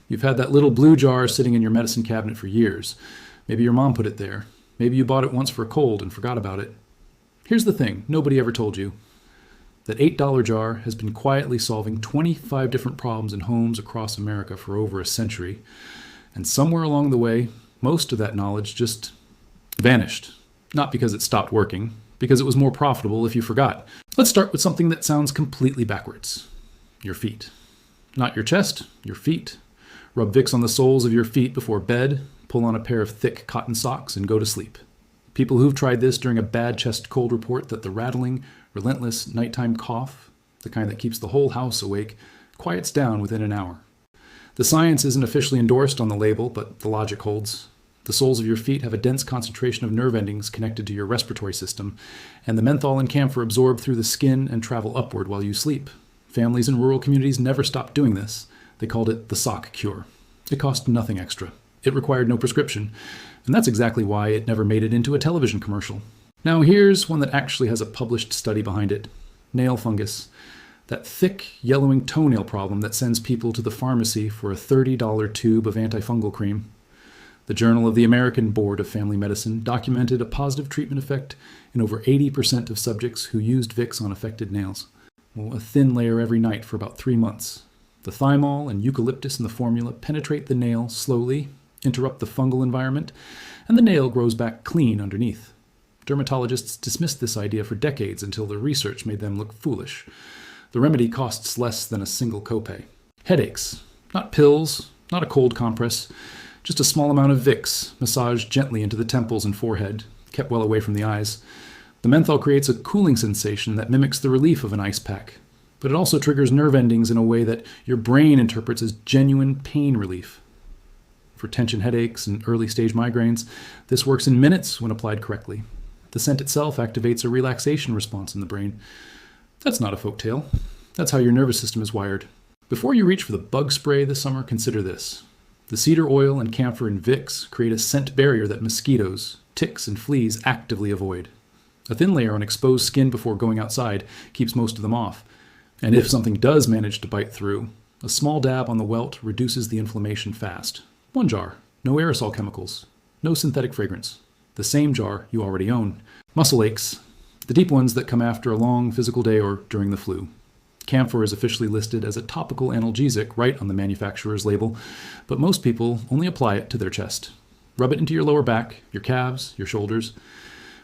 You've had that little blue jar sitting in your medicine cabinet for years. Maybe your mom put it there. Maybe you bought it once for a cold and forgot about it. Here's the thing nobody ever told you. That $8 jar has been quietly solving 25 different problems in homes across America for over a century. And somewhere along the way, most of that knowledge just vanished. Not because it stopped working, because it was more profitable if you forgot. Let's start with something that sounds completely backwards. Your feet. Not your chest, your feet. Rub Vicks on the soles of your feet before bed, pull on a pair of thick cotton socks, and go to sleep. People who've tried this during a bad chest cold report that the rattling, relentless nighttime cough, the kind that keeps the whole house awake, quiets down within an hour. The science isn't officially endorsed on the label, but the logic holds. The soles of your feet have a dense concentration of nerve endings connected to your respiratory system, and the menthol and camphor absorb through the skin and travel upward while you sleep. Families in rural communities never stopped doing this. They called it the sock cure. It cost nothing extra. It required no prescription, and that's exactly why it never made it into a television commercial. Now here's one that actually has a published study behind it. Nail fungus. That thick, yellowing toenail problem that sends people to the pharmacy for a $30 tube of antifungal cream. The Journal of the American Board of Family Medicine documented a positive treatment effect in over 80% of subjects who used Vicks on affected nails. Well, a thin layer every night for about 3 months. The thymol and eucalyptus in the formula penetrate the nail slowly, interrupt the fungal environment, and the nail grows back clean underneath. Dermatologists dismissed this idea for decades until the research made them look foolish. The remedy costs less than a single copay. Headaches. Not pills, not a cold compress, just a small amount of Vicks, massaged gently into the temples and forehead, kept well away from the eyes. The menthol creates a cooling sensation that mimics the relief of an ice pack, but it also triggers nerve endings in a way that your brain interprets as genuine pain relief. For tension headaches and early-stage migraines, this works in minutes when applied correctly. The scent itself activates a relaxation response in the brain. That's not a folktale. That's how your nervous system is wired. Before you reach for the bug spray this summer, consider this. The cedar oil and camphor in Vicks create a scent barrier that mosquitoes, ticks, and fleas actively avoid. A thin layer on exposed skin before going outside keeps most of them off. And if something does manage to bite through, a small dab on the welt reduces the inflammation fast. 1 jar, no aerosol chemicals, no synthetic fragrance. The same jar you already own. Muscle aches, the deep ones that come after a long physical day or during the flu. Camphor is officially listed as a topical analgesic right on the manufacturer's label, but most people only apply it to their chest. Rub it into your lower back, your calves, your shoulders.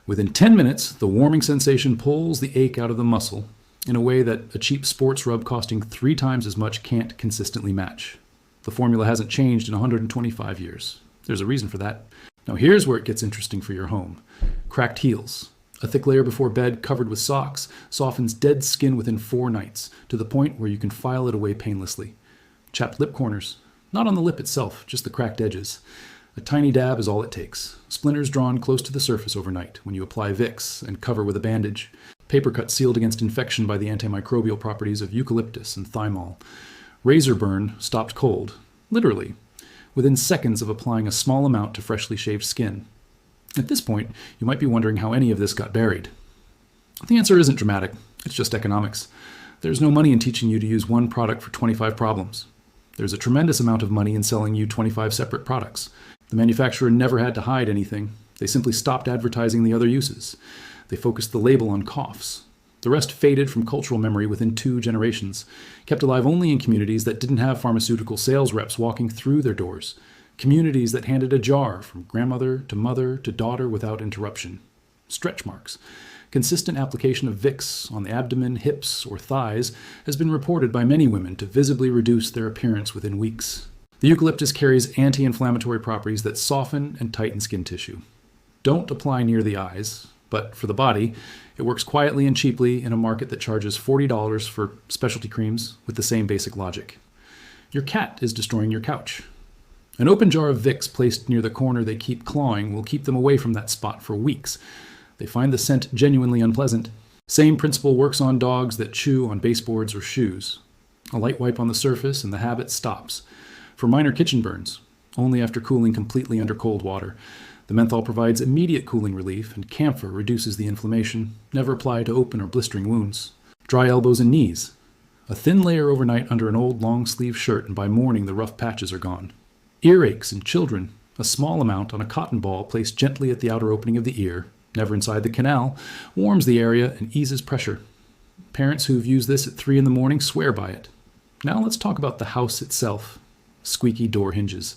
Within 10 minutes, the warming sensation pulls the ache out of the muscle in a way that a cheap sports rub costing 3 times as much can't consistently match. The formula hasn't changed in 125 years. There's a reason for that. Now here's where it gets interesting for your home. Cracked heels. A thick layer before bed covered with socks softens dead skin within 4 nights to the point where you can file it away painlessly. Chapped lip corners. Not on the lip itself, just the cracked edges. A tiny dab is all it takes. Splinters drawn close to the surface overnight when you apply Vicks and cover with a bandage. Paper cut sealed against infection by the antimicrobial properties of eucalyptus and thymol. Razor burn stopped cold, literally, within seconds of applying a small amount to freshly shaved skin. At this point, you might be wondering how any of this got buried. The answer isn't dramatic, it's just economics. There's no money in teaching you to use one product for 25 problems. There's a tremendous amount of money in selling you 25 separate products. The manufacturer never had to hide anything. They simply stopped advertising the other uses. They focused the label on coughs. The rest faded from cultural memory within 2 generations, kept alive only in communities that didn't have pharmaceutical sales reps walking through their doors, communities that handed a jar from grandmother to daughter without interruption. Stretch marks. Consistent application of Vicks on the abdomen, hips, or thighs has been reported by many women to visibly reduce their appearance within weeks. The eucalyptus carries anti-inflammatory properties that soften and tighten skin tissue. Don't apply near the eyes, but for the body, it works quietly and cheaply in a market that charges $40 for specialty creams with the same basic logic. Your cat is destroying your couch. An open jar of Vicks placed near the corner they keep clawing will keep them away from that spot for weeks. They find the scent genuinely unpleasant. Same principle works on dogs that chew on baseboards or shoes. A light wipe on the surface and the habit stops. For minor kitchen burns, only after cooling completely under cold water. The menthol provides immediate cooling relief, and camphor reduces the inflammation. Never apply to open or blistering wounds. Dry elbows and knees. A thin layer overnight under an old long-sleeve shirt, and by morning the rough patches are gone. Earaches in children. A small amount on a cotton ball placed gently at the outer opening of the ear, never inside the canal, warms the area and eases pressure. Parents who've used this at 3 in the morning swear by it. Now let's talk about the house itself. Squeaky door hinges.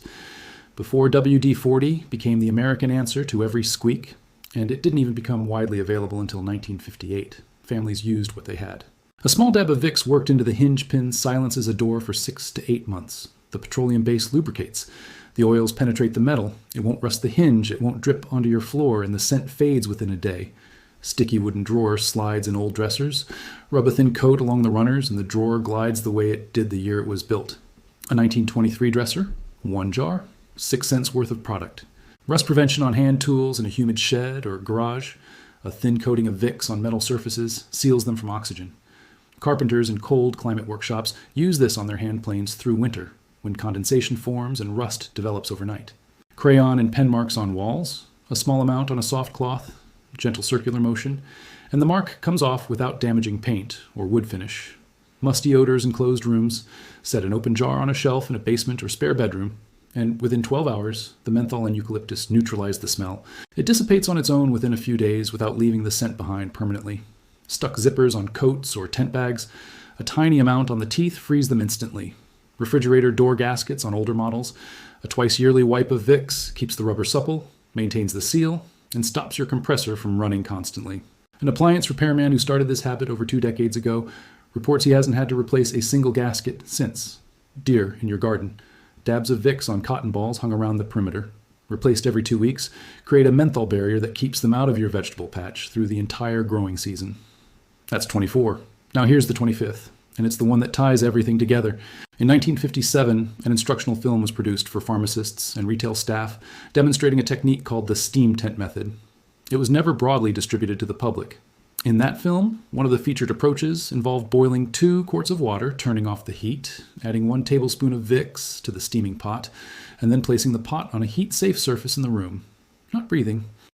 Before WD-40 became the American answer to every squeak, and it didn't even become widely available until 1958. Families used what they had. A small dab of Vicks worked into the hinge pin silences a door for 6 to 8 months. The petroleum base lubricates. The oils penetrate the metal. It won't rust the hinge. It won't drip onto your floor, and the scent fades within a day. Sticky wooden drawer slides in old dressers. Rub a thin coat along the runners, and the drawer glides the way it did the year it was built. A 1923 dresser, 1 jar, 6 cents worth of product. Rust prevention on hand tools in a humid shed or garage. A thin coating of Vicks on metal surfaces seals them from oxygen. Carpenters in cold climate workshops use this on their hand planes through winter, when condensation forms and rust develops overnight. Crayon and pen marks on walls, a small amount on a soft cloth, gentle circular motion, and the mark comes off without damaging paint or wood finish. Musty odors in closed rooms, set an open jar on a shelf in a basement or spare bedroom, and within 12 hours, the menthol and eucalyptus neutralize the smell. It dissipates on its own within a few days without leaving the scent behind permanently. Stuck zippers on coats or tent bags, a tiny amount on the teeth frees them instantly. Refrigerator door gaskets on older models. A twice-yearly wipe of Vicks keeps the rubber supple, maintains the seal, and stops your compressor from running constantly. An appliance repairman who started this habit over 2 decades ago reports he hasn't had to replace a single gasket since. Deer in your garden. Dabs of Vicks on cotton balls hung around the perimeter. Replaced every 2 weeks, create a menthol barrier that keeps them out of your vegetable patch through the entire growing season. That's 24. Now here's the 25th. And it's the one that ties everything together. In 1957, an instructional film was produced for pharmacists and retail staff demonstrating a technique called the steam tent method. It was never broadly distributed to the public. In that film, one of the featured approaches involved boiling 2 quarts of water, turning off the heat, adding 1 tablespoon of Vicks to the steaming pot, and then placing the pot on a heat-safe surface in the room. Not breathing,